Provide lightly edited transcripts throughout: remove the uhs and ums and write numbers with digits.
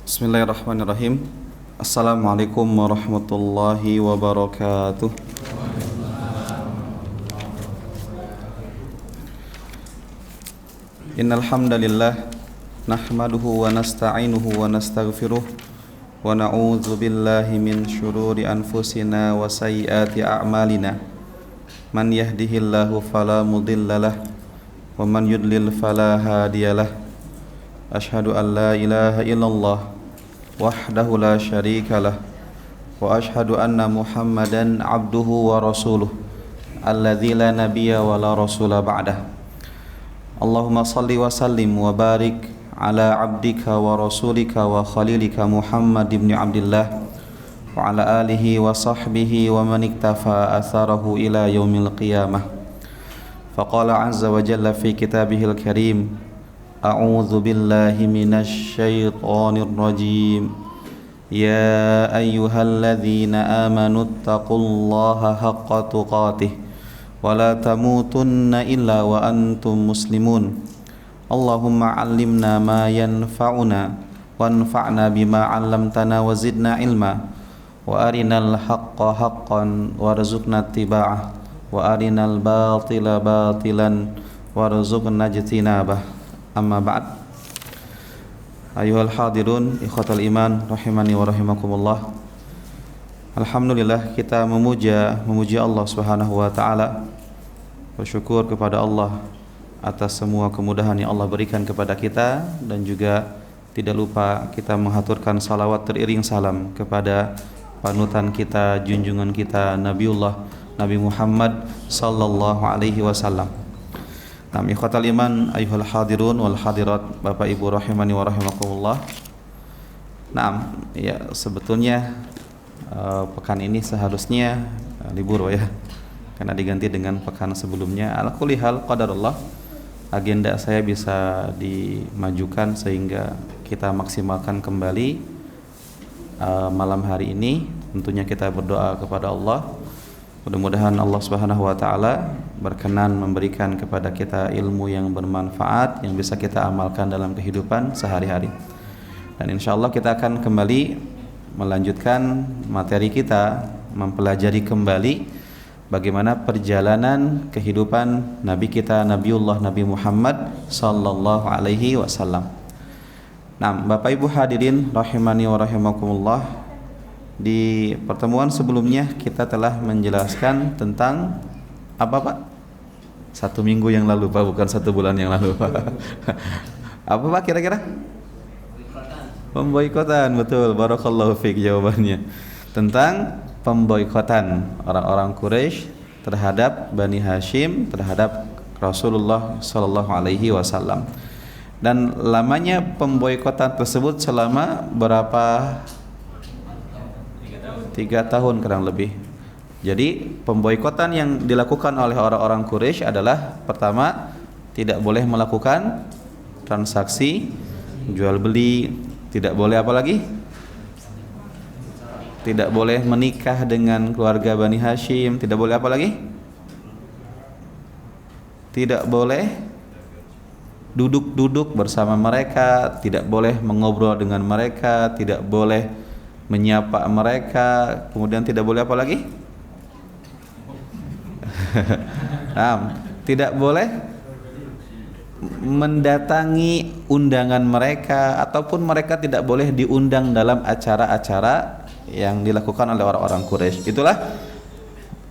Bismillahirrahmanirrahim. Assalamualaikum warahmatullahi wabarakatuh. Innal hamdalillah nahmaduhu wa nasta'inuhu wa nastaghfiruh wa na'udzu billahi min syururi anfusina wa sayyiati a'malina. Man yahdihillahu fala mudhillalah wa man yudlil fala hadiyalah. Asyhadu an la ilaha illallah wahdahu la syarikalah wa asyhadu anna Muhammadan abduhu wa rasuluh alladzi la nabiyya wa la rasula ba'dah. Allahumma salli wa sallim wa barik ala abdika wa rasulika wa khalilika Muhammad ibn Abdillah wa ala alihi wa sahbihi wa man iktafa atharahu ila yaumil qiyamah. Faqala azza wa jalla fi kitabihil karim, A'udzu billahi minasy syaithanir rajim. Ya ayyuhalladzina amanu taqullaha haqqa tuqatih wa la tamutunna illa wa antum muslimun. Allahumma 'allimna ma yanfa'una wanfa'na bima 'allamtana wa zidna ilma wa arinal haqqa haqqan warzuqna ittiba'ah wa arinal batila batilan warzuqna ijtinabah. Amma ba'd. Ayuhal hadirun ikhwatal iman rahimani wa rahimakumullah. Alhamdulillah, kita memuji Allah Subhanahu wa taala, bersyukur kepada Allah atas semua kemudahan yang Allah berikan kepada kita, dan juga tidak lupa kita menghaturkan salawat teriring salam kepada panutan kita, junjungan kita, Nabi Muhammad sallallahu alaihi wasallam. Ikhwatal iman ayuhal hadirun wal hadirat, Bapak Ibu rahimani wa rahimakumullah. Ya, sebetulnya pekan ini seharusnya libur ya, karena diganti dengan pekan sebelumnya. Ala kulli hal qadarullah, agenda saya bisa dimajukan sehingga kita maksimalkan kembali malam hari ini. Tentunya kita berdoa kepada Allah, mudah-mudahan Allah Subhanahu wa taala berkenan memberikan kepada kita ilmu yang bermanfaat yang bisa kita amalkan dalam kehidupan sehari-hari. Dan insyaallah kita akan kembali melanjutkan materi kita, mempelajari kembali bagaimana perjalanan kehidupan Nabi kita, Nabi Muhammad sallallahu alaihi wasallam. Bapak Ibu hadirin rahimani wa rahimakumullah, di pertemuan sebelumnya kita telah menjelaskan tentang apa Pak? 1 minggu yang lalu Pak, bukan 1 bulan yang lalu Pak. Apa Pak kira-kira? Pemboikotan, betul, barakallahu fiik jawabannya. Tentang pemboikotan orang-orang Quraisy terhadap Bani Hashim, terhadap Rasulullah sallallahu alaihi wasallam. Dan lamanya pemboikotan tersebut selama berapa? 3 tahun kurang lebih. Jadi pemboikotan yang dilakukan oleh orang-orang Quraisy adalah, pertama, tidak boleh melakukan transaksi jual beli, tidak boleh apa lagi? Tidak boleh menikah dengan keluarga Bani Hashim, tidak boleh apa lagi? Tidak boleh duduk-duduk bersama mereka, tidak boleh mengobrol dengan mereka, tidak boleh menyapa mereka, kemudian tidak boleh apa lagi? Tidak boleh mendatangi undangan mereka, ataupun mereka tidak boleh diundang dalam acara-acara yang dilakukan oleh orang-orang Quraisy. Itulah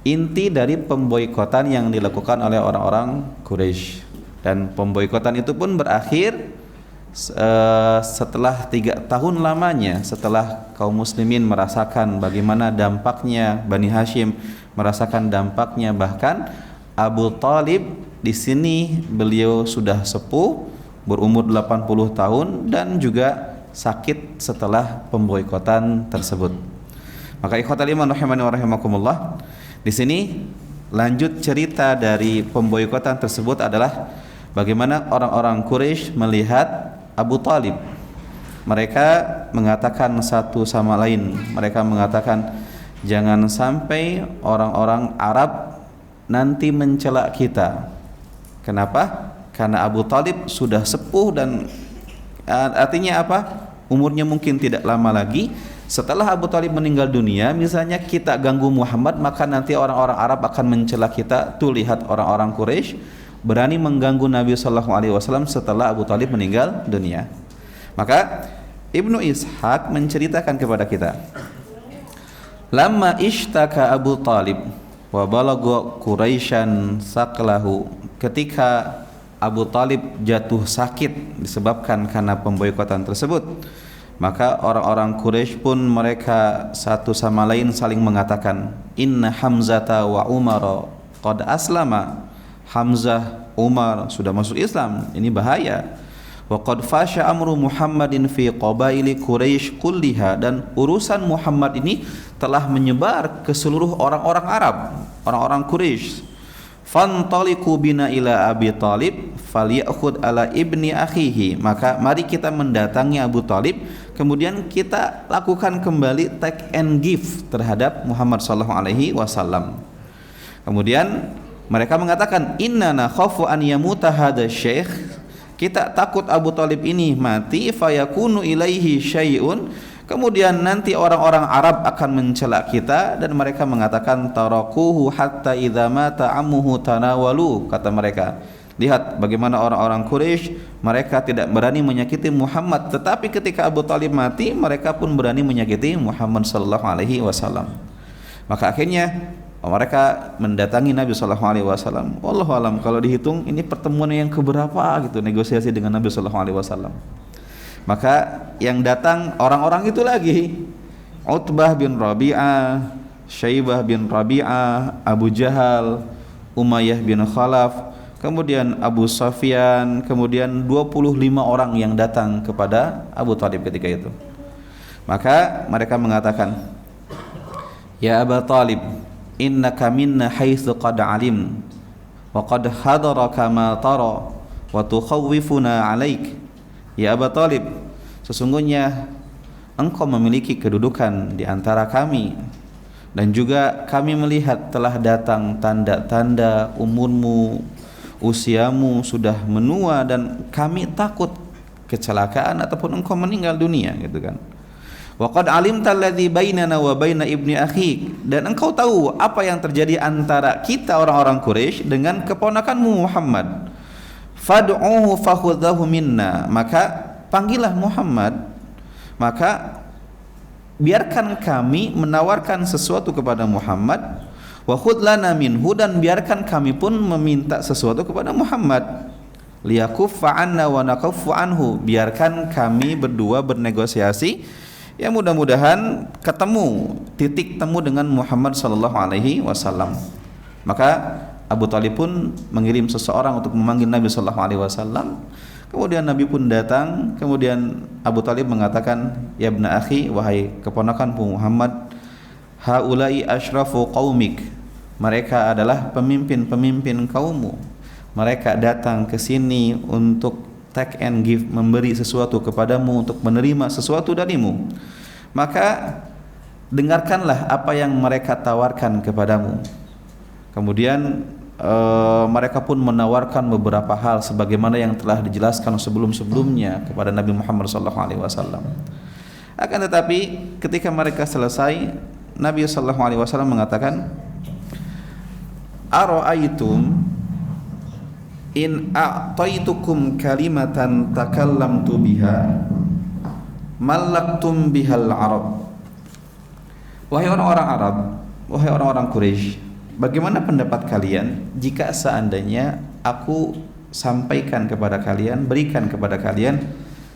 inti dari pemboikotan yang dilakukan oleh orang-orang Quraisy. Dan pemboikotan itu pun berakhir setelah 3 tahun lamanya, setelah kaum muslimin merasakan bagaimana dampaknya, Bani Hashim merasakan dampaknya. Bahkan Abu Thalib di sini beliau sudah sepuh, berumur 80 tahun dan juga sakit setelah pemboikotan tersebut. Maka ikhwatal iman rahimani wa rahimakumullah, di sini lanjut cerita dari pemboikotan tersebut adalah bagaimana orang-orang Quraisy melihat Abu Thalib. Mereka mengatakan satu sama lain, mereka mengatakan, jangan sampai orang-orang Arab nanti mencela kita. Kenapa? Karena Abu Thalib sudah sepuh, dan artinya apa? umurnya mungkin tidak lama lagi. Setelah Abu Talib meninggal dunia, misalnya kita ganggu Muhammad, maka nanti orang-orang Arab akan mencela kita. Tuh lihat orang-orang Quraisy berani mengganggu Nabi Shallallahu Alaihi Wasallam setelah Abu Talib meninggal dunia. Maka Ibnu Ishaq menceritakan kepada kita, lamma ishtaka Abu Talib wa balagha Quraisyan saqlahu, ketika Abu Talib jatuh sakit disebabkan karena pemboikotan tersebut, maka orang-orang Quraisy pun mereka satu sama lain saling mengatakan, inna Hamzata wa Umar qad aslama, Hamzah, Umar sudah masuk Islam, ini bahaya. Wa qad fasha amru Muhammadin fi qabaili Quraisy kulliha, dan urusan Muhammad ini telah menyebar ke seluruh orang-orang Arab, orang-orang Quraisy. Fantaliqu bina ila Abi Talib falyakhud ala ibni akhihi, maka mari kita mendatangi Abu Talib, kemudian kita lakukan kembali take and give terhadap Muhammad sallallahu alaihi wasallam. Kemudian mereka mengatakan, inna nakhafu an yamuta hadha syekh, kita takut Abu Talib ini mati, fayakunu ilaihi syai'un, kemudian nanti orang-orang Arab akan mencela kita, dan mereka mengatakan tarakuhu hatta idza mata ammuhu tanawalu, kata mereka. Lihat bagaimana orang-orang Quraisy, mereka tidak berani menyakiti Muhammad, tetapi ketika Abu Talib mati, mereka pun berani menyakiti Muhammad sallallahu alaihi wasallam. Maka akhirnya mereka mendatangi Nabi sallallahu alaihi wasallam. Wallahu alam, kalau dihitung ini pertemuan yang keberapa gitu negosiasi dengan Nabi sallallahu alaihi wasallam. Maka yang datang orang-orang itu lagi, Utbah bin Rabi'ah, Syaibah bin Rabi'ah, Abu Jahal, Umayyah bin Khalaf, kemudian Abu Sufyan, kemudian 25 orang yang datang kepada Abu Talib ketika itu. Maka mereka mengatakan, ya Aba Talib, innaka minna haitsu qad alim wa qad hadaraka ma tara wa tukhawwifuna alaik. Ya Aba Talib, sesungguhnya engkau memiliki kedudukan di antara kami, dan juga kami melihat telah datang tanda-tanda umurmu, usiamu sudah menua, dan kami takut kecelakaan ataupun engkau meninggal dunia, gitu kan. Wa qad alimta alladzi bainana wa baina ibni akhik, dan engkau tahu apa yang terjadi antara kita orang-orang Quraisy dengan keponakanmu Muhammad. Fad'uhu fakhudhahu minna, maka panggillah Muhammad, maka biarkan kami menawarkan sesuatu kepada Muhammad, wa khudh lana minhu, dan biarkan kami pun meminta sesuatu kepada Muhammad, liyakuffa anna wa nakuffu anhu, biarkan kami berdua bernegosiasi, ya mudah-mudahan ketemu titik temu dengan Muhammad sallallahu alaihi wasallam. Maka Abu Talib pun mengirim seseorang untuk memanggil Nabi sallallahu alaihi wasallam. Kemudian Nabi pun datang. Kemudian Abu Talib mengatakan, ya ibna akhi, wahai keponakanku Muhammad, haulai asyrafu qaumik, mereka adalah pemimpin-pemimpin kaummu. Mereka datang ke sini untuk take and give, memberi sesuatu kepadamu, untuk menerima sesuatu darimu. Maka dengarkanlah apa yang mereka tawarkan kepadamu. Kemudian mereka pun menawarkan beberapa hal sebagaimana yang telah dijelaskan sebelum-sebelumnya kepada Nabi Muhammad SAW. Akan tetapi ketika mereka selesai, Nabi SAW mengatakan, ara'aitum in a'taitukum kalimatan takallamtu biha malaktum bihal Arab. Wahai orang-orang Arab, wahai orang-orang Quraisy, bagaimana pendapat kalian jika seandainya aku sampaikan kepada kalian, berikan kepada kalian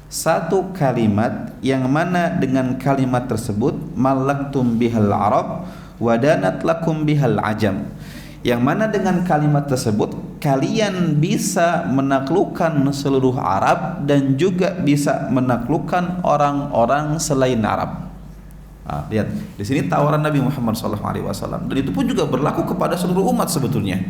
satu kalimat yang mana dengan kalimat tersebut malaktum bihal Arab wadanat lakum bihal ajam, yang mana dengan kalimat tersebut kalian bisa menaklukkan seluruh Arab dan juga bisa menaklukkan orang-orang selain Arab. Lihat di sini tawaran Nabi Muhammad SAW, dan itu pun juga berlaku kepada seluruh umat sebetulnya.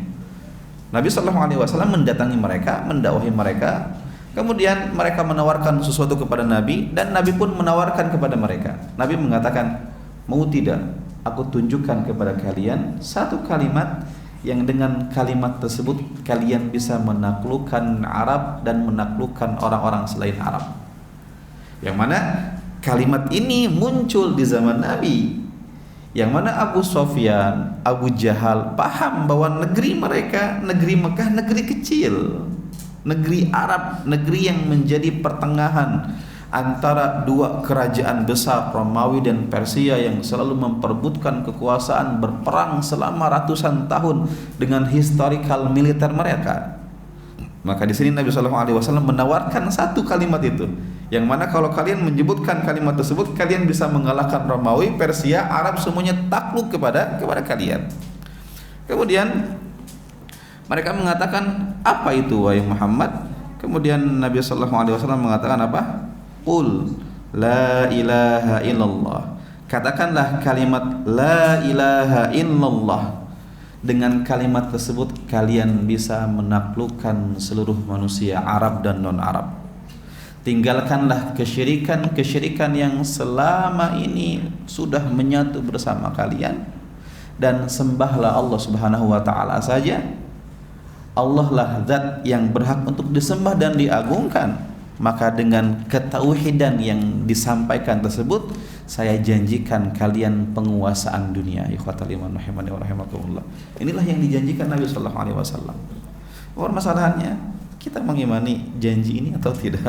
Nabi SAW mendatangi mereka, mendakwahi mereka, kemudian mereka menawarkan sesuatu kepada Nabi, dan Nabi pun menawarkan kepada mereka. Nabi mengatakan, mau tidak aku tunjukkan kepada kalian satu kalimat yang dengan kalimat tersebut kalian bisa menaklukkan Arab dan menaklukkan orang-orang selain Arab. Yang mana kalimat ini muncul di zaman Nabi, yang mana Abu Sofyan, Abu Jahal paham bahwa negeri mereka, negeri Mekah, negeri kecil, negeri Arab, negeri yang menjadi pertengahan antara dua kerajaan besar Romawi dan Persia yang selalu memperebutkan kekuasaan, berperang selama ratusan tahun dengan historical militer mereka. Maka di sini Nabi SAW menawarkan satu kalimat itu, yang mana kalau kalian menyebutkan kalimat tersebut, kalian bisa mengalahkan Romawi, Persia, Arab, semuanya takluk kepada kalian. Kemudian mereka mengatakan, apa itu wahai Muhammad? Kemudian Nabi SAW mengatakan apa? Qul la ilaha illallah. Katakanlah kalimat la ilaha illallah. Dengan kalimat tersebut kalian bisa menaklukkan seluruh manusia Arab dan non-Arab. Tinggalkanlah kesyirikan yang selama ini sudah menyatu bersama kalian, dan sembahlah Allah Subhanahu wa taala saja. Allah lah zat yang berhak untuk disembah dan diagungkan. Maka dengan ketauhidan yang disampaikan tersebut, saya janjikan kalian penguasaan dunia. Ikhwatal iman rahimani wa rahimakumullah. Inilah yang dijanjikan Nabi sallallahu alaihi wasallam. Masalahnya, kita mengimani janji ini atau tidak?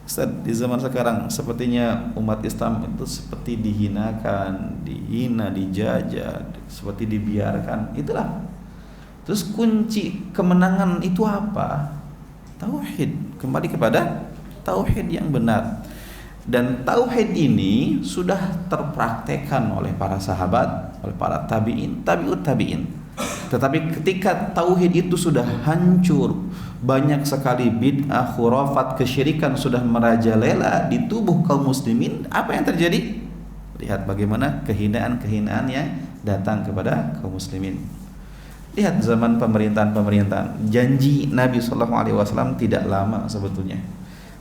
Ustaz, di zaman sekarang sepertinya umat Islam itu seperti dihinakan, dihina, dijajah, seperti dibiarkan. Itulah. Terus kunci kemenangan itu apa? Tauhid. Kembali kepada tauhid yang benar. Dan tauhid ini sudah terpraktekkan oleh para sahabat, oleh para tabi'in, tabi'ut tabi'in. Tetapi ketika tauhid itu sudah hancur, banyak sekali bid'ah, khurafat, kesyirikan sudah merajalela di tubuh kaum muslimin, apa yang terjadi? Lihat bagaimana kehinaan-kehinaan yang datang kepada kaum muslimin. Lihat zaman pemerintahan, janji Nabi SAW tidak lama sebetulnya.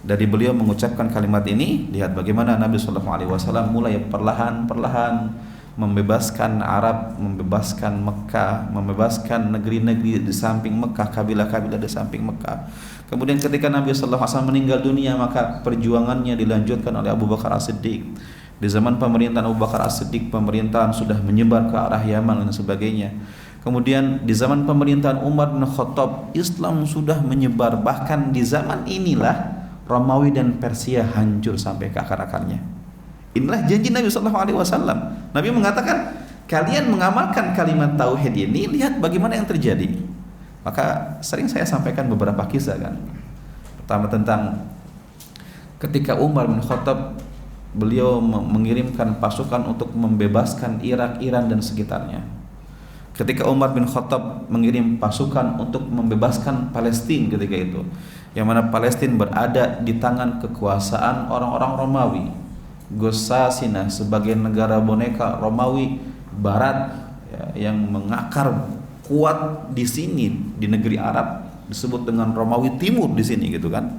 Dari beliau mengucapkan kalimat ini, lihat bagaimana Nabi SAW mulai perlahan-perlahan membebaskan Arab, membebaskan Mekah, membebaskan negeri-negeri di samping Mekah, kabilah-kabilah di samping Mekah. Kemudian ketika Nabi SAW meninggal dunia, maka perjuangannya dilanjutkan oleh Abu Bakar As-Siddiq. Di zaman pemerintahan Abu Bakar As-Siddiq, pemerintahan sudah menyebar ke arah Yaman dan sebagainya. Kemudian di zaman pemerintahan Umar bin Khattab, Islam sudah menyebar. Bahkan di zaman inilah Romawi dan Persia hancur sampai ke akar-akarnya. Inilah janji Nabi SAW. Nabi mengatakan, kalian mengamalkan kalimat tauhid ini, lihat bagaimana yang terjadi. Maka sering saya sampaikan beberapa kisah kan. Pertama tentang ketika Umar bin Khattab, beliau mengirimkan pasukan untuk membebaskan Irak, Iran dan sekitarnya. Ketika Umar bin Khattab mengirim pasukan untuk membebaskan Palestina ketika itu, yang mana Palestina berada di tangan kekuasaan orang-orang Romawi, Ghassasinah sebagai negara boneka Romawi Barat ya, yang mengakar kuat di sini di negeri Arab, disebut dengan Romawi Timur di sini gitu kan.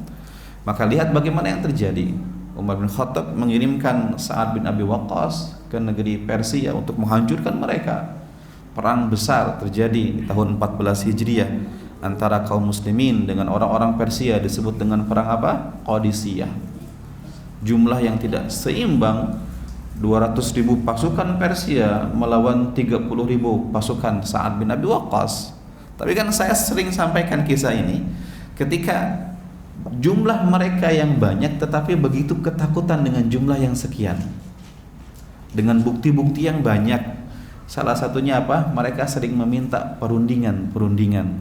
Maka lihat bagaimana yang terjadi. Umar bin Khattab mengirimkan Sa'ad bin Abi Waqqas ke negeri Persia untuk menghancurkan mereka. Perang besar terjadi di tahun 14 Hijriah antara kaum muslimin dengan orang-orang Persia, disebut dengan perang apa? Qadisiyah. Jumlah yang tidak seimbang, 200.000 pasukan Persia melawan 30.000 pasukan Sa'ad bin Abi Waqqas. Tapi kan saya sering sampaikan kisah ini, ketika jumlah mereka yang banyak tetapi begitu ketakutan dengan jumlah yang sekian, dengan bukti-bukti yang banyak. Salah satunya apa? Mereka sering meminta perundingan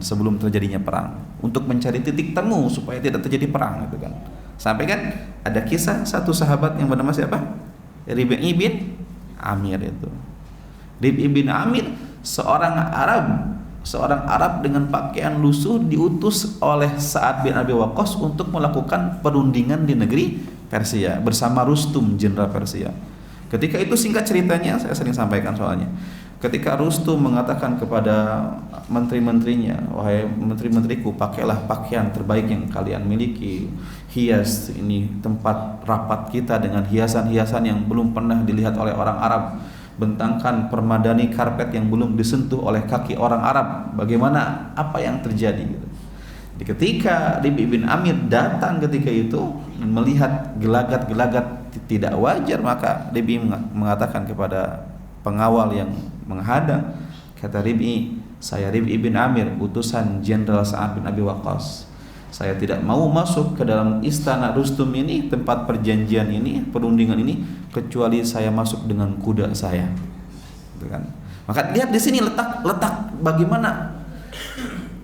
sebelum terjadinya perang, untuk mencari titik temu supaya tidak terjadi perang gitu kan. Sampai kan ada kisah satu sahabat yang bernama siapa? Rib'i bin Amir itu. Rib'i bin Amir seorang Arab dengan pakaian lusuh diutus oleh Sa'ad bin Abi Waqqas untuk melakukan perundingan di negeri Persia bersama Rustum, jenderal Persia. Ketika itu, singkat ceritanya, saya sering sampaikan soalnya, ketika Rustum mengatakan kepada menteri-menterinya, wahai menteri-menteriku, pakailah pakaian terbaik yang kalian miliki, hias ini tempat rapat kita dengan hiasan-hiasan yang belum pernah dilihat oleh orang Arab, bentangkan permadani karpet yang belum disentuh oleh kaki orang Arab. Bagaimana, apa yang terjadi gitu. Ketika Rib'i bin Amir datang ketika itu melihat gelagat-gelagat tidak wajar, maka Rib'i mengatakan kepada pengawal yang menghadang, kata Rib'i, saya Rib'i bin Amir, utusan Jenderal Sa'ad bin Abi Waqqas. Saya tidak mau masuk ke dalam istana Rustum ini, tempat perjanjian ini, perundingan ini, kecuali saya masuk dengan kuda saya. Gitu kan? Maka lihat di sini letak bagaimana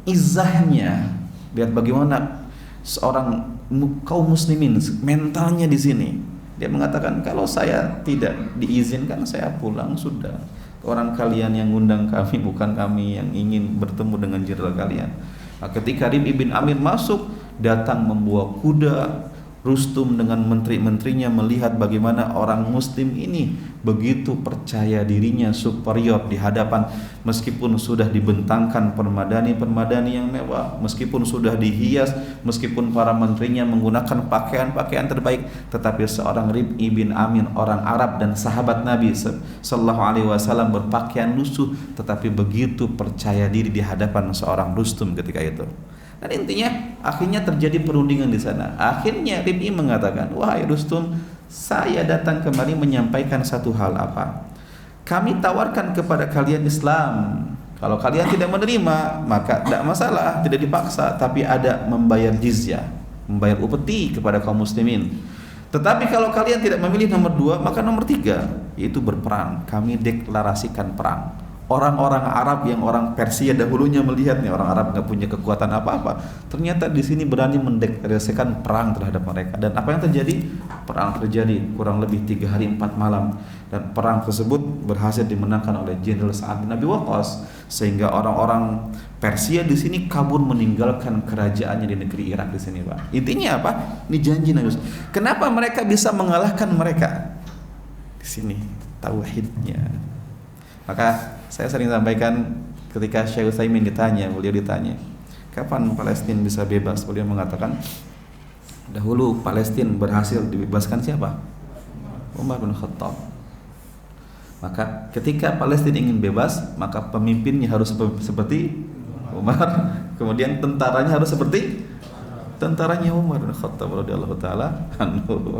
izahnya. Lihat bagaimana seorang kaum muslimin mentalnya di sini. Dia mengatakan, kalau saya tidak diizinkan saya pulang sudah. Orang kalian yang ngundang kami, bukan kami yang ingin bertemu dengan jenderal kalian. Nah, ketika Rib'i bin Amir masuk, datang membawa kuda, Rustum dengan menteri-menterinya melihat bagaimana orang muslim ini begitu percaya dirinya, superior di hadapan, meskipun sudah dibentangkan permadani yang mewah, meskipun sudah dihias, meskipun para menterinya menggunakan pakaian-pakaian terbaik, tetapi seorang Rib'i bin Amir, orang Arab dan sahabat Nabi sallallahu alaihi wasallam, berpakaian lusuh tetapi begitu percaya diri di hadapan seorang Rustum ketika itu. Dan intinya akhirnya terjadi perundingan di sana. Akhirnya Rib'i mengatakan, wahai Rustum, saya datang kemari menyampaikan satu hal. Apa? Kami tawarkan kepada kalian Islam. Kalau kalian tidak menerima, maka tidak masalah, tidak dipaksa, tapi ada membayar jizyah, membayar upeti kepada kaum muslimin. Tetapi kalau kalian tidak memilih nomor 2, maka nomor 3, yaitu berperang. Kami deklarasikan perang. Orang-orang Arab yang orang Persia dahulunya melihatnya, orang Arab nggak punya kekuatan apa-apa, ternyata di sini berani mendeklarasikan perang terhadap mereka. Dan apa yang terjadi? Perang terjadi kurang lebih 3 hari 4 malam, dan perang tersebut berhasil dimenangkan oleh Jenderal Sa'ad bin Abi Waqqas, sehingga orang-orang Persia di sini kabur meninggalkan kerajaannya di negeri Irak di sini, Pak. Intinya apa? Ini janji Nabi. Kenapa mereka bisa mengalahkan mereka? Di sini tauhidnya. Maka saya sering sampaikan ketika Syekh Utsaimin beliau ditanya, kapan Palestina bisa bebas? Beliau mengatakan, dahulu Palestina berhasil dibebaskan siapa? Umar bin Khattab. Maka ketika Palestina ingin bebas, maka pemimpinnya harus seperti Umar, kemudian tentaranya harus seperti tentaranya Umar bin Khattab radhiyallahu taala anhu.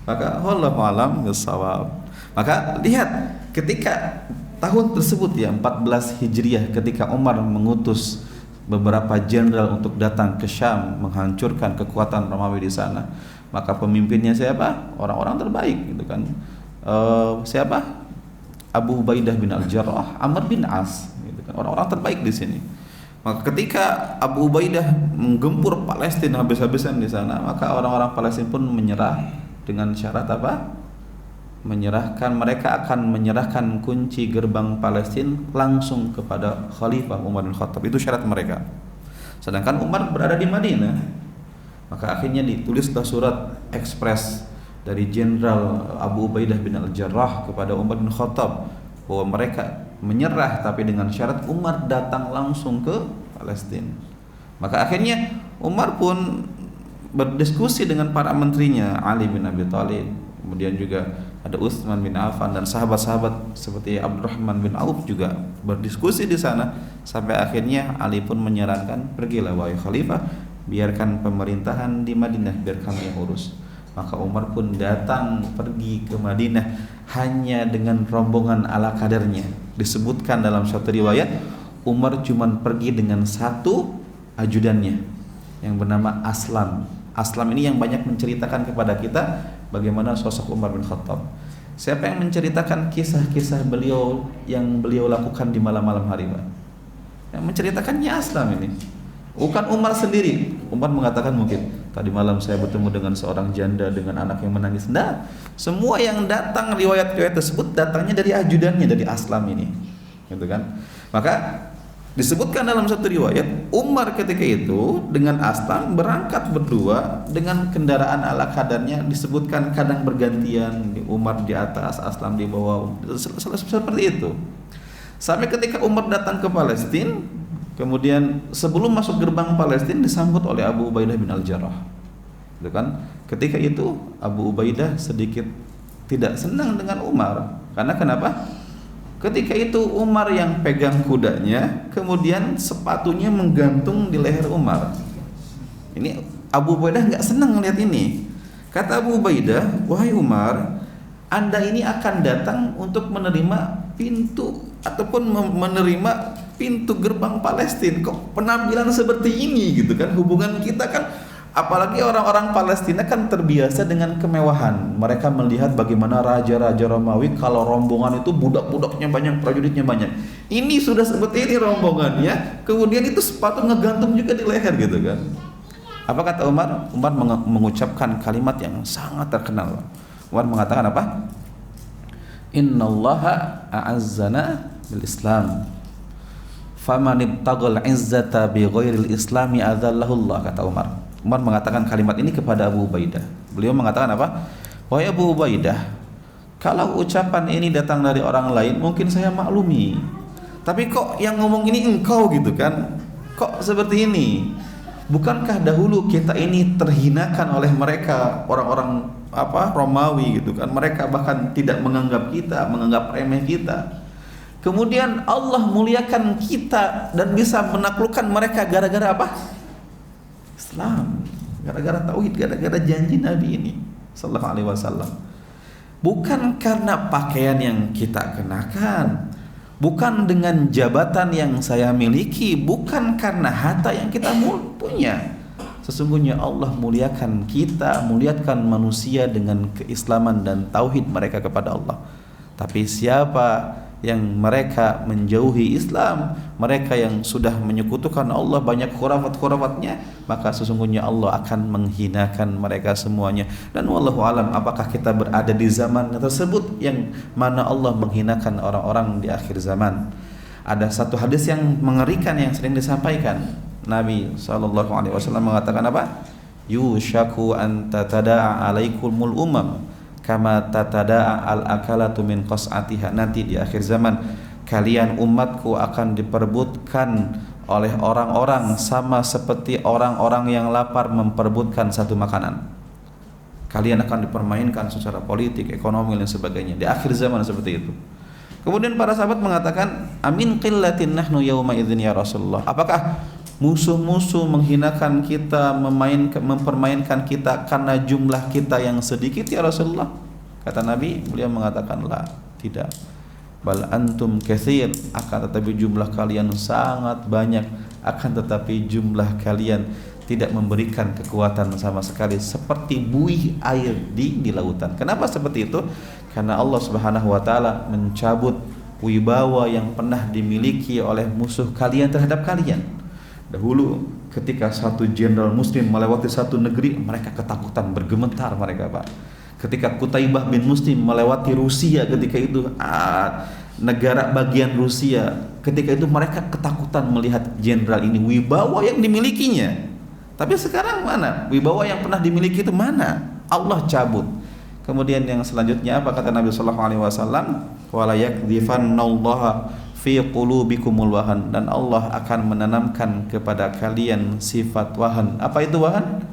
Maka wallahu alam bissawab. Maka lihat ketika tahun tersebut ya, 14 Hijriah, ketika Umar mengutus beberapa jenderal untuk datang ke Syam menghancurkan kekuatan Romawi di sana, maka pemimpinnya siapa? Orang-orang terbaik gitu kan. Siapa? Abu Ubaidah bin Al-Jarrah, Amr bin As gitu kan. Orang-orang terbaik di sini. Maka ketika Abu Ubaidah menggempur Palestina habis-habisan di sana, maka orang-orang Palestina pun menyerah dengan syarat apa? Mereka akan menyerahkan kunci gerbang Palestina langsung kepada Khalifah Umar bin Khattab. Itu syarat mereka. Sedangkan Umar berada di Madinah. Maka akhirnya ditulislah surat ekspres dari Jenderal Abu Ubaidah bin Al-Jarrah kepada Umar bin Khattab bahwa mereka menyerah, tapi dengan syarat Umar datang langsung ke Palestina. Maka akhirnya Umar pun berdiskusi dengan para menterinya, Ali bin Abi Thalib, kemudian juga ada Utsman bin Affan dan sahabat-sahabat seperti Abdurrahman bin Auf juga berdiskusi di sana, sampai akhirnya Ali pun menyarankan, pergilah wahai Khalifah, biarkan pemerintahan di Madinah biar kami yang urus. Maka Umar pun datang pergi ke Madinah hanya dengan rombongan ala kadarnya. Disebutkan dalam suatu riwayat, Umar cuma pergi dengan satu ajudannya yang bernama Aslam. Aslam ini yang banyak menceritakan kepada kita bagaimana sosok Umar bin Khattab. Siapa yang menceritakan kisah-kisah beliau yang beliau lakukan di malam-malam hari, Pak? Yang menceritakannya Aslam ini, bukan Umar sendiri. Umar mengatakan mungkin tadi malam saya bertemu dengan seorang janda dengan anak yang menangis. Nah, semua yang datang riwayat-riwayat tersebut datangnya dari ajudannya, dari Aslam ini, gitu kan? Maka disebutkan dalam satu riwayat, Umar ketika itu dengan Aslam berangkat berdua dengan kendaraan ala kadarnya. Disebutkan kadang bergantian, Umar di atas, Aslam di bawah, seperti itu. Sampai ketika Umar datang ke Palestina, kemudian sebelum masuk gerbang Palestina disambut oleh Abu Ubaidah bin Al-Jarrah. Gitu kan? Ketika itu Abu Ubaidah sedikit tidak senang dengan Umar. Karena kenapa? Ketika itu Umar yang pegang kudanya, kemudian sepatunya menggantung di leher Umar. Ini Abu Ubaidah nggak senang melihat ini. Kata Abu Ubaidah, wahai Umar, Anda ini akan datang untuk menerima pintu ataupun menerima pintu gerbang Palestina. Kok penampilan seperti ini gitu kan? Hubungan kita kan, apalagi orang-orang Palestina kan terbiasa dengan kemewahan. Mereka melihat bagaimana raja-raja Romawi kalau rombongan itu budak-budaknya banyak, prajuritnya banyak. Ini sudah seperti ini rombongannya, kemudian itu sepatu ngegantung juga di leher gitu kan. Apa kata Umar? Umar mengucapkan kalimat yang sangat terkenal. Umar mengatakan apa? Innallaha a'azzana bil Islam. Faman ibtaghal izzata bi ghairil islami adzallahullah, kata Umar. Umar mengatakan kalimat ini kepada Abu Ubaidah. Beliau mengatakan apa? Wahai Abu Ubaidah, kalau ucapan ini datang dari orang lain mungkin saya maklumi. Tapi kok yang ngomong ini engkau gitu kan? Kok seperti ini? Bukankah dahulu kita ini terhinakan oleh mereka, orang-orang Romawi gitu kan? Mereka bahkan tidak menganggap kita, menganggap remeh kita. Kemudian Allah muliakan kita dan bisa menaklukkan mereka gara-gara apa? Islam, gara-gara tauhid, gara-gara janji Nabi ini sallallahu alaihi wasallam. Bukan karena pakaian yang kita kenakan, bukan dengan jabatan yang saya miliki, bukan karena harta yang kita punya. Sesungguhnya Allah muliakan kita, muliakan manusia dengan keislaman dan tauhid mereka kepada Allah. Tapi siapa yang mereka menjauhi Islam, mereka yang sudah menyekutukan Allah, banyak khurafat-khurafatnya, maka sesungguhnya Allah akan menghinakan mereka semuanya. Dan wallahu alam, apakah kita berada di zaman tersebut yang mana Allah menghinakan orang-orang di akhir zaman. Ada satu hadis yang mengerikan yang sering disampaikan. Nabi SAW mengatakan apa? Yushaku an tatada'a alaikumul umam kama tatada'a al-akalatu min qas'atiha. Nanti di akhir zaman kalian umatku akan diperebutkan oleh orang-orang sama seperti orang-orang yang lapar memperebutkan satu makanan. Kalian akan dipermainkan secara politik, ekonomi dan sebagainya di akhir zaman seperti itu. Kemudian para sahabat mengatakan, amin qillatin nahnu yauma idzin ya Rasulullah. Apakah musuh-musuh menghinakan kita, mempermainkan kita karena jumlah kita yang sedikit ya Rasulullah? Kata Nabi, beliau mengatakan la, tidak. Bal antum katsir, akan tetapi jumlah kalian sangat banyak, akan tetapi jumlah kalian tidak memberikan kekuatan sama sekali, seperti buih air di lautan. Kenapa seperti itu? Karena Allah Subhanahu wa taala mencabut wibawa yang pernah dimiliki oleh musuh kalian terhadap kalian. Dahulu ketika satu jenderal muslim melewati satu negeri, mereka ketakutan, bergemetar mereka, Pak. Ketika Qutaibah bin Muslim melewati Rusia ketika itu, negara bagian Rusia, ketika itu mereka ketakutan melihat jenderal ini, wibawa yang dimilikinya. Tapi sekarang mana? Wibawa yang pernah dimiliki itu mana? Allah cabut. Kemudian yang selanjutnya apa kata Nabi sallallahu alaihi wasallam? Wala yakdhifannallaha fi qulubikumul wahan, dan Allah akan menanamkan kepada kalian sifat wahan. Apa itu wahan?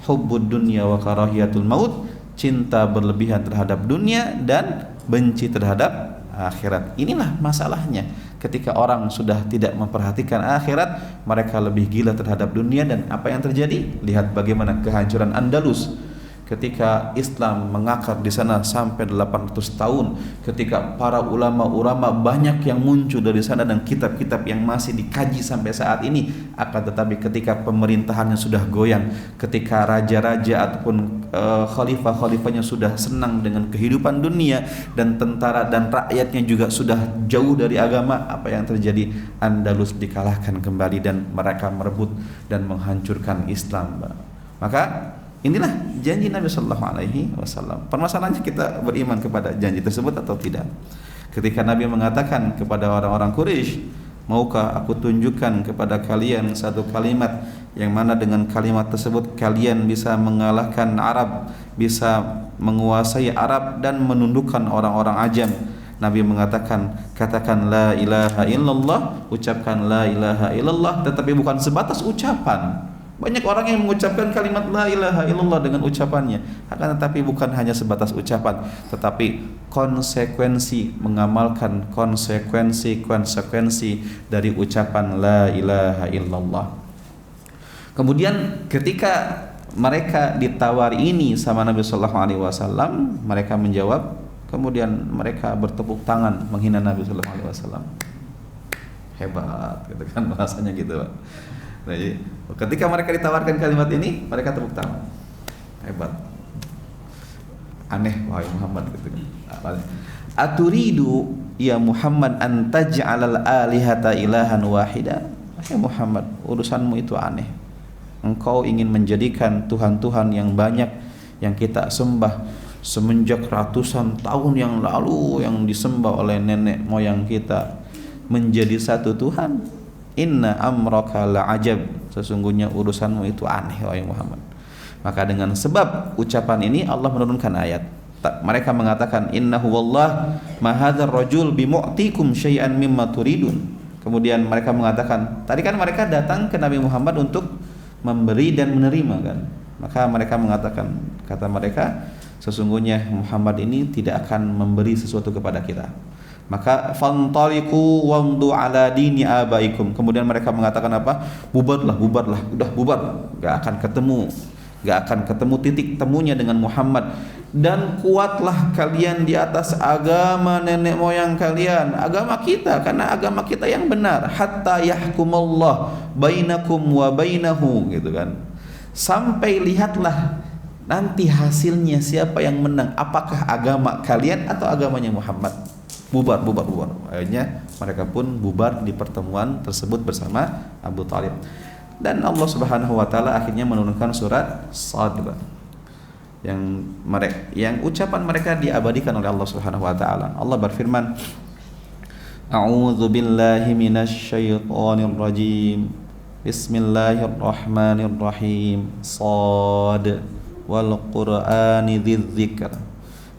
Hubbud dunya wa karahiyatul maut, cinta berlebihan terhadap dunia dan benci terhadap akhirat. Inilah masalahnya. Ketika orang sudah tidak memperhatikan akhirat, mereka lebih gila terhadap dunia. Dan apa yang terjadi? Lihat bagaimana kehancuran Andalus ketika Islam mengakar di sana sampai 800 tahun, ketika para ulama-ulama banyak yang muncul dari sana dan kitab-kitab yang masih dikaji sampai saat ini. Akan tetapi ketika pemerintahannya sudah goyang, ketika raja-raja ataupun khalifah-khalifahnya sudah senang dengan kehidupan dunia, dan tentara dan rakyatnya juga sudah jauh dari agama, apa yang terjadi? Andalus dikalahkan kembali dan mereka merebut dan menghancurkan Islam. Maka inilah janji Nabi sallallahu alaihi wasallam. Permasalahannya kita beriman kepada janji tersebut atau tidak. Ketika Nabi mengatakan kepada orang-orang Quraisy, maukah aku tunjukkan kepada kalian satu kalimat yang mana dengan kalimat tersebut kalian bisa mengalahkan Arab, bisa menguasai Arab dan menundukkan orang-orang ajam? Nabi mengatakan, katakan la ilaha illallah, ucapkan la ilaha illallah, tetapi bukan sebatas ucapan. Banyak orang yang mengucapkan kalimat la ilaha illallah dengan ucapannya, akan tetapi bukan hanya sebatas ucapan, tetapi konsekuensi, mengamalkan konsekuensi dari ucapan la ilaha illallah. Kemudian ketika mereka ditawari ini sama Nabi Sallallahu Alaihi Wasallam, mereka menjawab, kemudian mereka bertepuk tangan menghina Nabi Sallallahu Alaihi Wasallam. Hebat, gitu kan bahasanya gitu, Pak. Jadi ketika mereka ditawarkan kalimat ini, mereka tepuk tangan. Hebat. Aneh, wahai Muhammad, gitu kan. Aturidu ya Muhammad an taj'alal alihata ilahan wahida. Wahai Muhammad, urusanmu itu aneh. Engkau ingin menjadikan Tuhan-Tuhan yang banyak yang kita sembah semenjak ratusan tahun yang lalu, yang disembah oleh nenek moyang kita, menjadi satu Tuhan. Inna amraka la'ajab. Sesungguhnya urusanmu itu aneh, wahai Muhammad. Maka dengan sebab ucapan ini Allah menurunkan ayat. Mereka mengatakan, innahu wallah ma hadzal rajul bimu'tikum syai'an mimma turidun. Kemudian mereka mengatakan, tadi kan mereka datang ke Nabi Muhammad untuk memberi dan menerima kan. Maka mereka mengatakan, kata mereka, sesungguhnya Muhammad ini tidak akan memberi sesuatu kepada kita. Maka fantaliqu wamdu ala dini abaikum. Kemudian mereka mengatakan apa? Bubarlah, udah bubar. Gak akan ketemu titik temunya dengan Muhammad. Dan kuatlah kalian di atas agama nenek moyang kalian, agama kita, karena agama kita yang benar. Hatta yahkumallah bainakum wa bainahu, gitu kan. Sampai lihatlah nanti hasilnya siapa yang menang, apakah agama kalian atau agamanya Muhammad. Bubar. Akhirnya mereka pun bubar di pertemuan tersebut bersama Abu Talib. Dan Allah Subhanahu wa taala akhirnya menurunkan surat Shad, yang ucapan mereka diabadikan oleh Allah Subhanahu wa taala. Allah berfirman, A'udzu billahi minasy syaithanir rajim. Bismillahirrahmanirrahim. Shad wal qur'ani dzidzikr.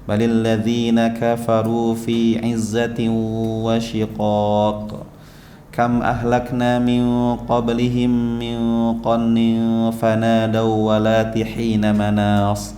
Balil ladzina kafaru fi 'izzatin wa shiqaq. Kam ahlakna min qablihim min qarnin fanadaw walati hina manas.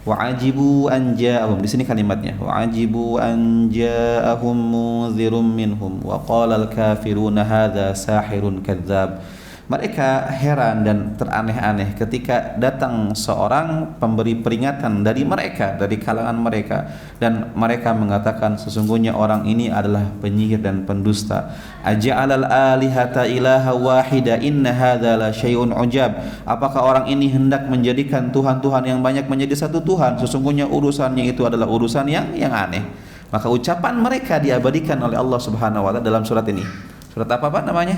Wa'ajibu an ja'ahum, di sini kalimatnya, wa'ajibu an ja'ahum munzirum minhum wa qala al-kafiruna hadza sahirun kadzdzab. Mereka heran dan teraneh-aneh ketika datang seorang pemberi peringatan dari mereka, dari kalangan mereka, dan mereka mengatakan sesungguhnya orang ini adalah penyihir dan pendusta. Aja'alal alihata ilaha wahida inna hadza la syai'un ujab. Apakah orang ini hendak menjadikan Tuhan-Tuhan yang banyak menjadi satu Tuhan? Sesungguhnya urusannya itu adalah urusan yang aneh. Maka ucapan mereka diabadikan oleh Allah Subhanahu wa taala dalam surat ini. Surat apa Pak namanya?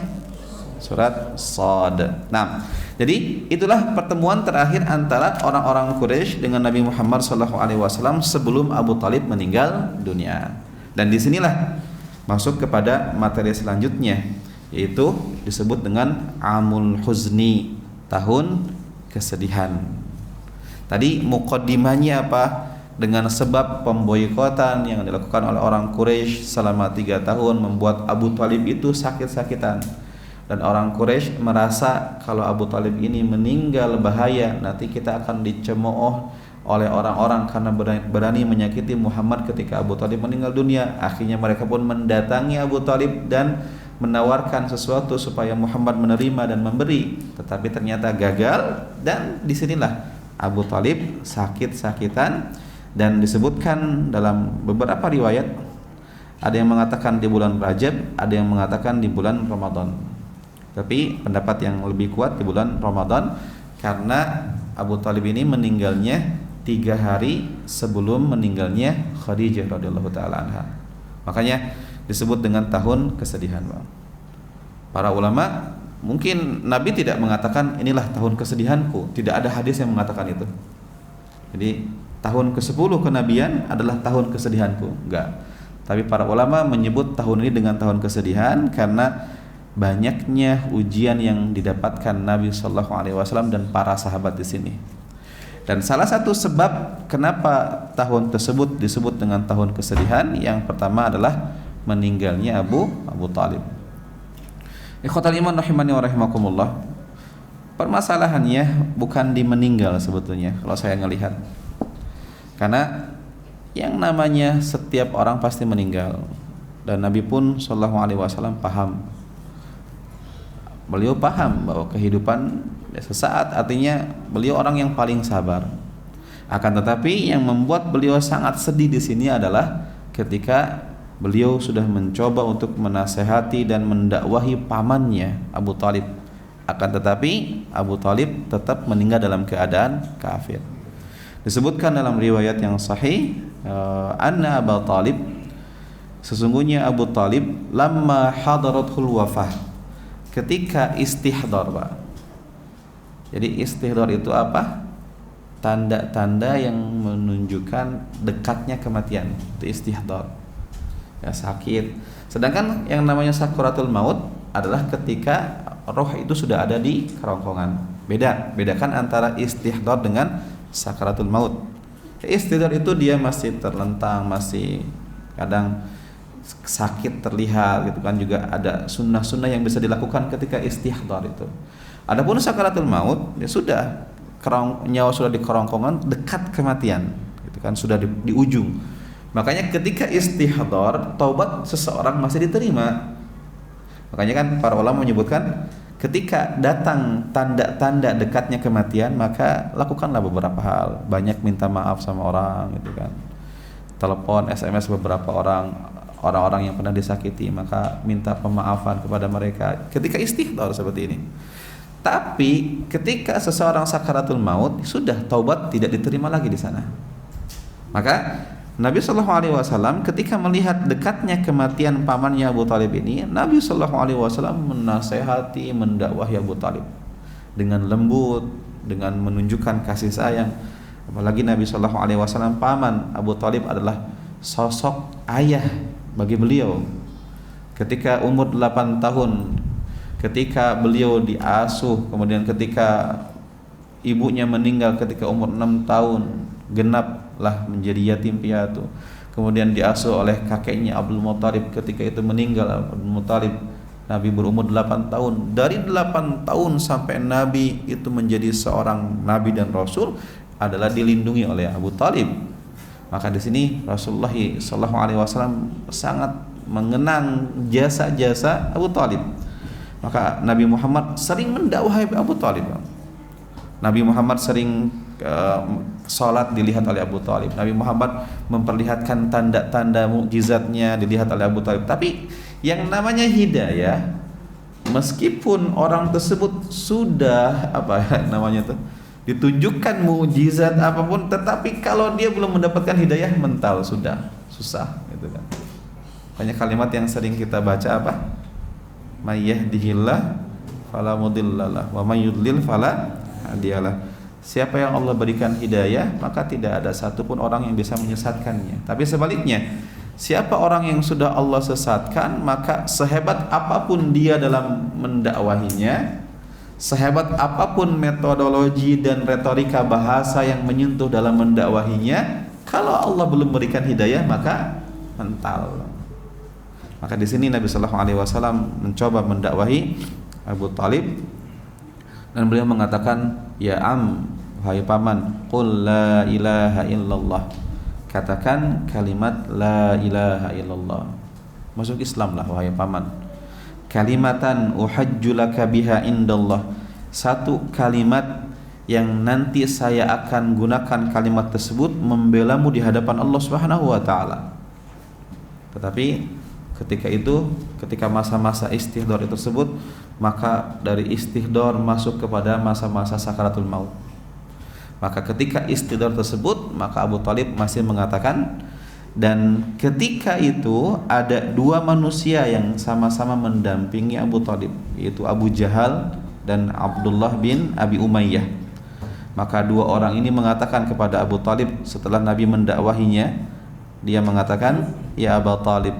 Surat Shad. Nah, jadi itulah pertemuan terakhir antara orang-orang Quraisy dengan Nabi Muhammad SAW sebelum Abu Talib meninggal dunia. Dan disinilah masuk kepada materi selanjutnya, yaitu disebut dengan Amul Huzni, tahun kesedihan. Tadi muqaddimahnya apa? Dengan sebab pemboikotan yang dilakukan oleh orang Quraisy selama 3 tahun membuat Abu Talib itu sakit-sakitan. Dan orang Quraisy merasa kalau Abu Talib ini meninggal bahaya, nanti kita akan dicemooh oleh orang-orang karena berani menyakiti Muhammad ketika Abu Talib meninggal dunia. Akhirnya mereka pun mendatangi Abu Talib dan menawarkan sesuatu supaya Muhammad menerima dan memberi, tetapi ternyata gagal. Dan disinilah Abu Talib sakit-sakitan, dan disebutkan dalam beberapa riwayat, ada yang mengatakan di bulan Rajab, ada yang mengatakan di bulan Ramadan. Tapi pendapat yang lebih kuat di bulan Ramadan, karena Abu Talib ini meninggalnya 3 hari sebelum meninggalnya Khadijah radhiyallahu taala anha. Makanya disebut dengan tahun kesedihan, Bang. Para ulama, mungkin Nabi tidak mengatakan inilah tahun kesedihanku, tidak ada hadis yang mengatakan itu. Jadi tahun ke-10 kenabian adalah tahun kesedihanku, enggak. Tapi para ulama menyebut tahun ini dengan tahun kesedihan karena banyaknya ujian yang didapatkan Nabi Shallallahu Alaihi Wasallam dan para sahabat di sini. Dan salah satu sebab kenapa tahun tersebut disebut dengan tahun kesedihan, yang pertama adalah meninggalnya Abu Talib. Ikhwatal iman rahimani wa rahimakumullah. Permasalahannya bukan di meninggal sebetulnya kalau saya ngelihat. Karena yang namanya setiap orang pasti meninggal, dan Nabi pun Shallallahu Alaihi Wasallam paham. Beliau paham bahwa kehidupan Ya, sesaat artinya beliau orang yang paling sabar. Akan tetapi yang membuat beliau sangat sedih di sini adalah ketika beliau sudah mencoba untuk menasehati dan mendakwahi pamannya Abu Talib. Akan tetapi Abu Talib tetap meninggal dalam keadaan kafir. Disebutkan dalam riwayat yang sahih, anna Abu Talib, sesungguhnya Abu Talib lamma hadaratul wafah, ketika istihdar, Pak. Jadi istihdar itu apa? Tanda-tanda yang menunjukkan dekatnya kematian. Itu istihdar. Ya, sakit. Sedangkan yang namanya sakaratul maut adalah ketika roh itu sudah ada di kerongkongan. Bedakan antara istihdar dengan sakaratul maut. Istihdar itu dia masih terlentang, masih kadang sakit terlihat gitu kan, juga ada sunnah-sunnah yang bisa dilakukan ketika istihdar itu. Adapun sakaratul maut, ya sudah nyawa sudah di kerongkongan, dekat kematian gitu kan, sudah di ujung. Makanya ketika istihdar, taubat seseorang masih diterima. Makanya kan para ulama menyebutkan ketika datang tanda-tanda dekatnya kematian, maka lakukanlah beberapa hal. Banyak minta maaf sama orang gitu kan. Telepon, SMS beberapa orang-orang yang pernah disakiti, maka minta pemaafan kepada mereka ketika istihdar seperti ini. Tapi ketika seseorang sakaratul maut, sudah taubat tidak diterima lagi di sana. Maka Nabi Shallallahu Alaihi Wasallam ketika melihat dekatnya kematian pamannya Abu Talib ini, Nabi Shallallahu Alaihi Wasallam menasehati, mendakwahi Abu Talib dengan lembut, dengan menunjukkan kasih sayang. Apalagi Nabi Shallallahu Alaihi Wasallam, paman Abu Talib adalah sosok ayah bagi beliau. Ketika umur 8 tahun, ketika beliau diasuh, kemudian ketika ibunya meninggal ketika umur 6 tahun genaplah menjadi yatim piatu, kemudian diasuh oleh kakeknya Abdul Muthalib, ketika itu meninggal Abdul Muthalib, Nabi berumur 8 tahun. Dari 8 tahun sampai Nabi itu menjadi seorang Nabi dan Rasul adalah dilindungi oleh Abu Talib. Maka di sini Rasulullah SAW sangat mengenang jasa-jasa Abu Talib. Maka Nabi Muhammad sering mendakwahi Abu Talib. Nabi Muhammad sering salat dilihat oleh Abu Talib. Nabi Muhammad memperlihatkan tanda-tanda mukjizatnya dilihat oleh Abu Talib. Tapi yang namanya hidayah, meskipun orang tersebut sudah ditunjukkan mukjizat apapun, tetapi kalau dia belum mendapatkan hidayah, mental sudah susah gitu kan. Banyak kalimat yang sering kita baca apa? May yahdihillah fala mudhillalah wa may yudlil fala hadiyalah. Siapa yang Allah berikan hidayah, maka tidak ada satupun orang yang bisa menyesatkannya. Tapi sebaliknya, siapa orang yang sudah Allah sesatkan, maka sehebat apapun dia dalam mendakwahinya, sehebat apapun metodologi dan retorika bahasa yang menyentuh dalam mendakwahinya, kalau Allah belum berikan hidayah, maka mental. Maka di sini Nabi Sallallahu Alaihi Wasallam mencoba mendakwahi Abu Talib dan beliau mengatakan, ya wahai paman, qul la ilaha illallah, katakan kalimat la ilaha illallah, masuk Islam lah wahai paman. Kalimatan uhajju laka biha indallah, satu kalimat yang nanti saya akan gunakan kalimat tersebut membelamu di hadapan Allah Subhanahu wa taala. Tetapi ketika masa-masa istihdar tersebut, maka dari istihdar masuk kepada masa-masa sakaratul maut. Maka ketika istihdar tersebut, maka Abu Talib masih mengatakan, dan ketika itu ada dua manusia yang sama-sama mendampingi Abu Talib, yaitu Abu Jahal dan Abdullah bin Abi Umayyah. Maka dua orang ini mengatakan kepada Abu Talib setelah Nabi mendakwahinya, dia mengatakan, ya Abu Talib,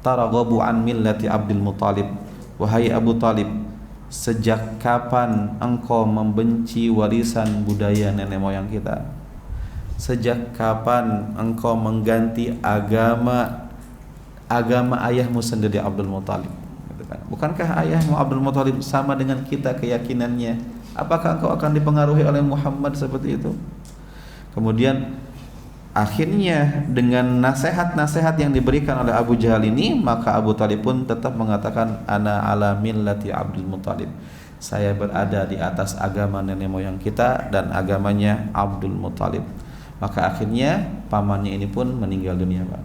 taraghabu an millati Abdul Muthalib, wahai Abu Talib, sejak kapan engkau membenci warisan budaya nenek moyang kita? Sejak kapan engkau mengganti agama ayahmu sendiri Abdul Muthalib? Bukankah ayahmu Abdul Muthalib sama dengan kita keyakinannya? Apakah engkau akan dipengaruhi oleh Muhammad seperti itu? Kemudian akhirnya dengan nasihat-nasihat yang diberikan oleh Abu Jahal ini, maka Abu Talib pun tetap mengatakan ana ala millati Abdul Muthalib. saya berada di atas agama nenek moyang kita dan agamanya Abdul Muthalib. Maka akhirnya pamannya ini pun meninggal dunia, Pak.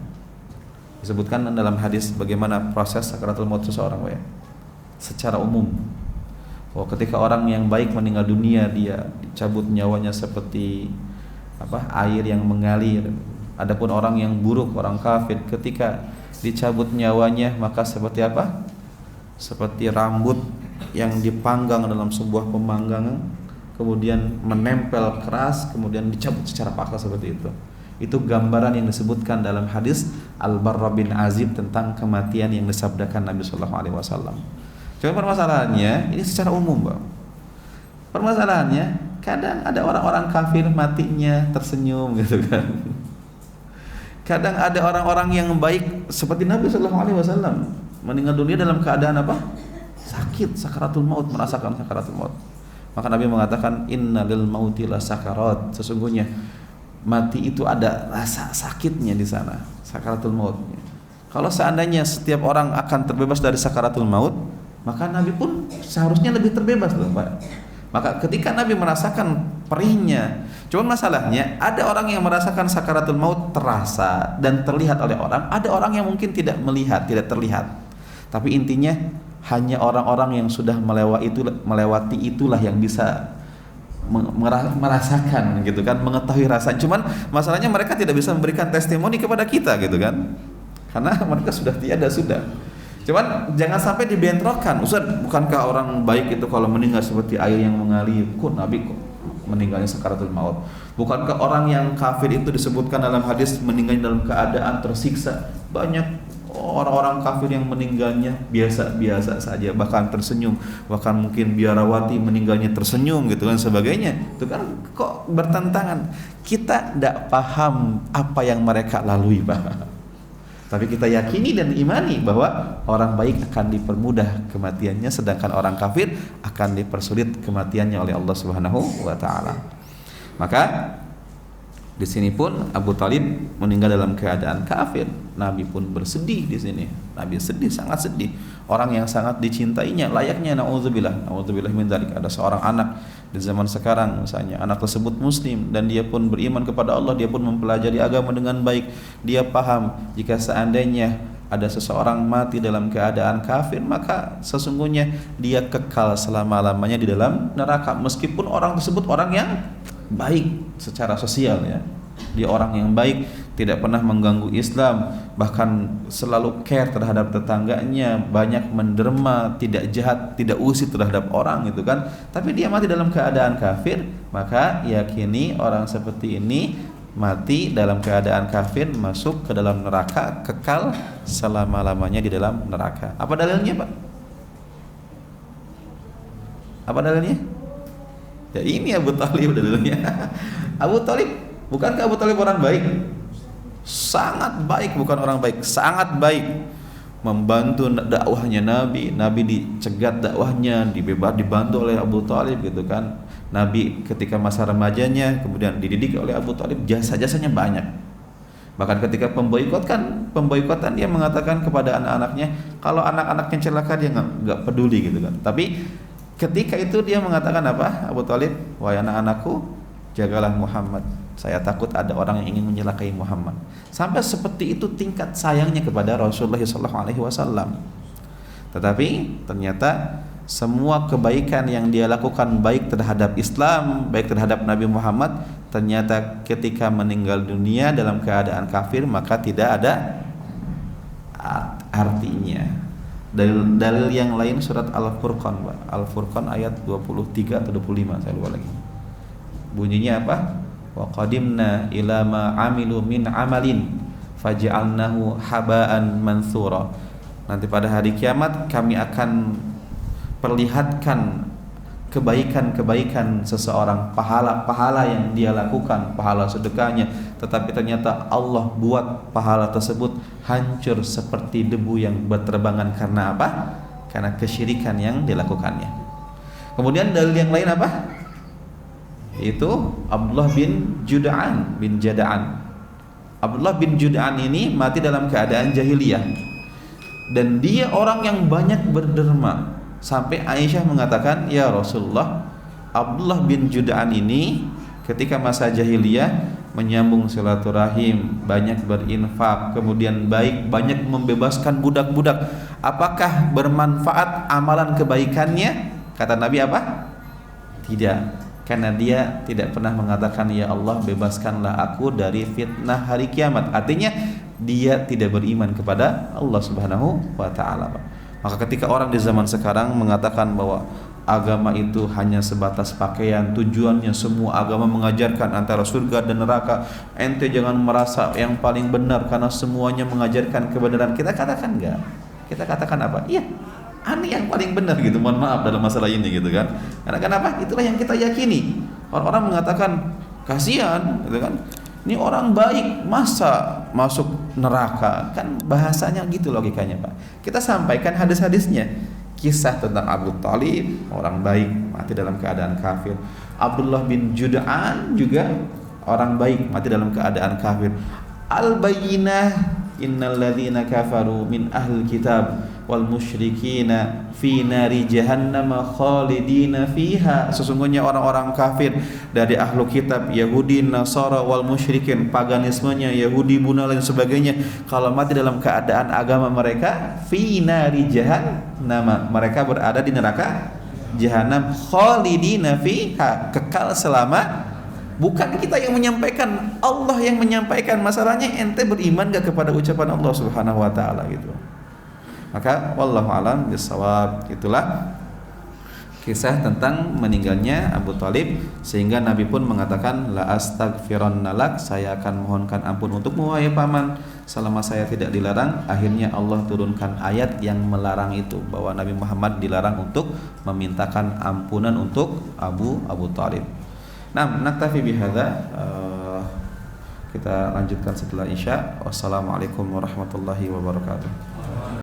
Disebutkan dalam hadis bagaimana proses sakaratul maut seseorang, Pak, ya. Secara umum, ketika orang yang baik meninggal dunia, dia dicabut nyawanya seperti air yang mengalir. Adapun orang yang buruk, orang kafir, ketika dicabut nyawanya maka seperti apa? Seperti rambut yang dipanggang dalam sebuah pemanggangan, kemudian menempel keras, kemudian dicabut secara paksa seperti itu. Itu gambaran yang disebutkan dalam hadis Al-Barra bin Azib tentang kematian yang disabdakan Nabi Sallallahu Alaihi Wasallam. Cuma permasalahannya ini secara umum, Bang. Permasalahannya kadang ada orang-orang kafir matinya tersenyum gitu kan. Kadang ada orang-orang yang baik seperti Nabi Sallallahu Alaihi Wasallam meninggal dunia dalam keadaan apa? Sakit, sakaratul maut, merasakan sakaratul maut. Maka Nabi mengatakan innalil mauti la sakarat. Sesungguhnya mati itu ada rasa sakitnya di sana, sakaratul maut. Kalau seandainya setiap orang akan terbebas dari sakaratul maut, maka Nabi pun seharusnya lebih terbebas loh, Pak. Maka ketika Nabi merasakan perihnya, cuma masalahnya ada orang yang merasakan sakaratul maut terasa dan terlihat oleh orang, ada orang yang mungkin tidak melihat, tidak terlihat. Tapi intinya hanya orang-orang yang sudah melewati itulah yang bisa merasakan gitu kan, mengetahui rasa. Cuman masalahnya mereka tidak bisa memberikan testimoni kepada kita gitu kan, karena mereka sudah tiada sudah. Cuman jangan sampai dibentrokan, Ustaz, bukankah orang baik itu kalau meninggal seperti air yang mengalir? Kok Nabi kok meninggalnya sakaratul maut? Bukankah orang yang kafir itu disebutkan dalam hadis meninggal dalam keadaan tersiksa? Banyak orang-orang kafir yang meninggalnya biasa-biasa saja, bahkan tersenyum, bahkan mungkin biarawati meninggalnya tersenyum gitu kan sebagainya. Itu kan kok bertentangan. Kita tidak paham apa yang mereka lalui, Pak. Tapi kita yakini dan imani bahwa orang baik akan dipermudah kematiannya, sedangkan orang kafir akan dipersulit kematiannya oleh Allah Subhanahu wa taala. Maka di sini pun Abu Thalib meninggal dalam keadaan kafir. Nabi pun bersedih di sini. Nabi sedih, sangat sedih. Orang yang sangat dicintainya, layaknya naudzubillah min dzalik, ada seorang anak di zaman sekarang misalnya, anak tersebut muslim dan dia pun beriman kepada Allah, dia pun mempelajari agama dengan baik. Dia paham jika seandainya ada seseorang mati dalam keadaan kafir, maka sesungguhnya dia kekal selama-lamanya di dalam neraka, meskipun orang tersebut orang yang baik secara sosial, ya. Dia orang yang baik, tidak pernah mengganggu Islam, bahkan selalu care terhadap tetangganya, banyak menderma, tidak jahat, tidak usil terhadap orang gitu kan. Tapi dia mati dalam keadaan kafir, maka yakini orang seperti ini mati dalam keadaan kafir, masuk ke dalam neraka, kekal selama-lamanya di dalam neraka. Apa dalilnya, Pak? Apa dalilnya? Ya ini Abu Thalib dalilnya. Abu Thalib, bukankah Abu Thalib orang baik? Sangat baik, bukan orang baik, sangat baik. Membantu dakwahnya Nabi, Nabi dicegat dakwahnya, dibantu oleh Abu Thalib gitu kan. Nabi ketika masa remajanya kemudian dididik oleh Abu Thalib, jasa-jasanya banyak. Bahkan ketika pemboikotan dia mengatakan kepada anak-anaknya, kalau anak-anaknya celaka dia nggak peduli gitu kan. Tapi ketika itu dia mengatakan apa? Abu Thalib, wahai anak-anakku, jagalah Muhammad. Saya takut ada orang yang ingin mencelakai Muhammad. Sampai seperti itu tingkat sayangnya kepada Rasulullah SAW. Tetapi ternyata semua kebaikan yang dia lakukan, baik terhadap Islam, baik terhadap Nabi Muhammad, ternyata ketika meninggal dunia dalam keadaan kafir, maka tidak ada artinya. Dalil yang lain surat Al-Furqan, Pak. Al-Furqan ayat 23 atau 25, saya lupa lagi. Bunyinya apa? Wa qadimna ila ma amilu min amalin faj'alnahu haba'an mansura. Nanti pada hari kiamat kami akan perlihatkan kebaikan-kebaikan seseorang, pahala-pahala yang dia lakukan, pahala sedekahnya, tetapi ternyata Allah buat pahala tersebut hancur seperti debu yang berterbangan. Karena apa? Karena kesyirikan yang dilakukannya. Kemudian dalil yang lain apa? Itu Abdullah bin Jud'an. Abdullah bin Jud'an ini mati dalam keadaan jahiliyah, dan dia orang yang banyak berderma, Sampai Aisyah mengatakan, "Ya Rasulullah, Abdullah bin Jud'an ini ketika masa jahiliyah menyambung silaturahim, banyak berinfak, kemudian banyak membebaskan budak-budak. Apakah bermanfaat amalan kebaikannya?" Kata Nabi apa? Tidak, karena dia tidak pernah mengatakan, "Ya Allah, bebaskanlah aku dari fitnah hari kiamat." Artinya dia tidak beriman kepada Allah Subhanahu wa taala. Maka ketika orang di zaman sekarang mengatakan bahwa agama itu hanya sebatas pakaian, tujuannya semua agama mengajarkan antara surga dan neraka, ente jangan merasa yang paling benar karena semuanya mengajarkan kebenaran. Kita katakan enggak. Kita katakan apa? Iya, aneh yang paling benar gitu. Mohon maaf dalam masalah ini gitu kan. Karena kenapa? Itulah yang kita yakini. Orang-orang mengatakan kasihan gitu kan. Ini orang baik masa masuk neraka? Kan bahasanya gitu logikanya, Pak. Kita sampaikan hadis-hadisnya. Kisah tentang Abu Thalib, orang baik mati dalam keadaan kafir. Abdullah bin Jud'an juga orang baik mati dalam keadaan kafir. Al-Bayyinah, innal ladzina kafaru min ahlil kitab wal musyrikina fi nari jahannam khalidina fiha. Sesungguhnya orang-orang kafir dari ahlu kitab, Yahudi, Nasara wal musyrikin, paganismenya Yahudi, Buddha dan sebagainya, kalau mati dalam keadaan agama mereka, fi nari jahannam, mereka berada di neraka jahanam, khalidina fiha, kekal selama. Bukan kita yang menyampaikan, Allah yang menyampaikan. Masalahnya ente beriman gak kepada ucapan Allah Subhanahu wa taala gitu. Maka wallahu alam bisawab. Itulah kisah tentang meninggalnya Abu Thalib, sehingga Nabi pun mengatakan, la astaghfiranna lak, saya akan mohonkan ampun untukmu wahai paman selama saya tidak dilarang. Akhirnya Allah turunkan ayat yang melarang itu, bahwa Nabi Muhammad dilarang untuk memintakan ampunan untuk Abu Thalib. Nah, naktafi bihadza, kita lanjutkan setelah Isya. Wassalamualaikum warahmatullahi wabarakatuh.